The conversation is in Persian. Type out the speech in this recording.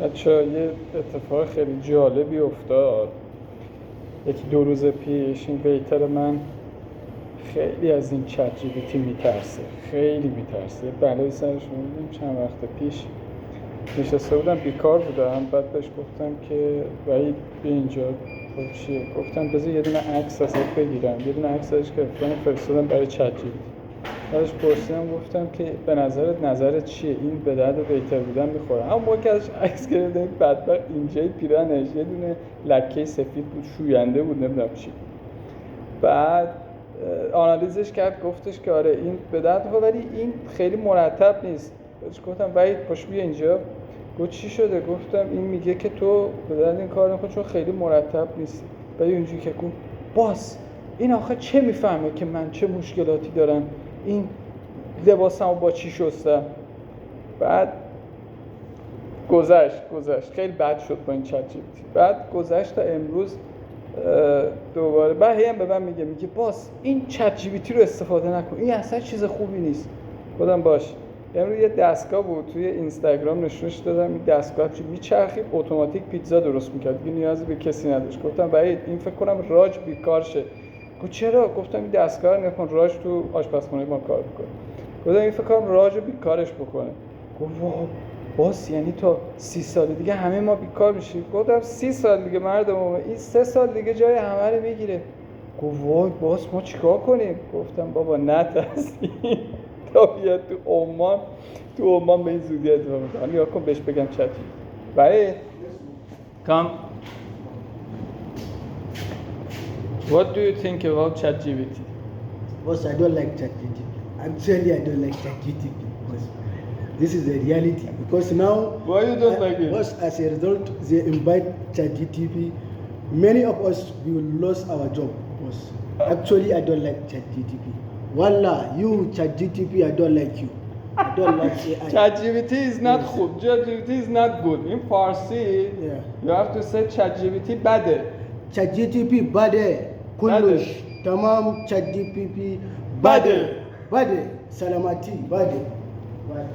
بچه‌ها یه اتفاق خیلی جالبی افتاد. یکی 2 روز پیش این ویتر من خیلی از این چت جی پی تی میترسه، خیلی میترسه. بلایی سرش اومدیم چند وقت پیش نشسته بودم بیکار بودم، بعد بهش گفتم که وحید بیا اینجا. چیه؟ گفتم بذار یه دونه عکس ازت بگیرم. یه دونه عکس ازش گرفتم فرستادم برای چت جی پی تی. بعدش پرسیدم گفتم که به نظرت چیه؟ این به درد ویتر بودن میخوره؟ اما موقع که ازش عکس گرفتم بدبخت اینجای پیرنش یه دونه لکه سفید بود، شوینده بود، نمیدونم چی. بعد آنالیزش کرد، گفتش که آره این به درد میخوره ولی این خیلی مرتب نیست. بهش گفتم وحید پاش بیا اینجا. گفت چی شده؟ گفتم این میگه که تو به درد این کار نکن چون خیلی مرتب نیست. بعد اونجوری که گفت باس این آخه چه میفهمه که من چه مشکلاتی دارم، این لباسمو با چی شستم. بعد گذشت خیلی بد شد با این چت جی پی تی. بعد گذشت تا امروز دوباره بعد هم به من میگه باس این چت جی پی تی رو استفاده نکن، این اصلا چیز خوبی نیست. گفتم باش. امروز یه دستگاه بود توی اینستاگرام نشونش دادم، این دستگاه چی میچرخید اتوماتیک پیتزا درست میکرد، دیگه نیازی به کسی نداشت. گفتم وحید این فکر کنم راج بیکار شه. گفت چرا؟ گفتم این دستگاه رو نکن، راج تو آشپزخونه ما کار میکنه. گفتم این فکر کنم راج رو بیکارش بکنه. گفت واو باس یعنی تا 30 سال دیگه همه ما بیکار میشیم. گفتم 30 سال دیگه مردم، این 3 سال دیگه جای همه رو میگیره. گفت وای باس ما چیکار کنیم؟ گفتم بابا نترسین تا بیاد تو عمان به این زودی اتفاق میفته. نگاه کن بهش بگم چتی ولی come what do you think about ChatGPT? Boss, I don't like ChatGPT. Actually, I don't like ChatGPT because this is the reality. Because now, why you don't like it? Boss, as a result, they invite ChatGPT. Many of us will lose our job. Boss, actually, I don't like ChatGPT. Wallah, you ChatGPT, I don't like you. I don't like AI. ChatGPT is not good. ChatGPT is not good. In Farsi, you have to say ChatGPT bade. ChatGPT bade. Kullush. Tamam ChatGPT bade. Bade. Salamati bade. Bade.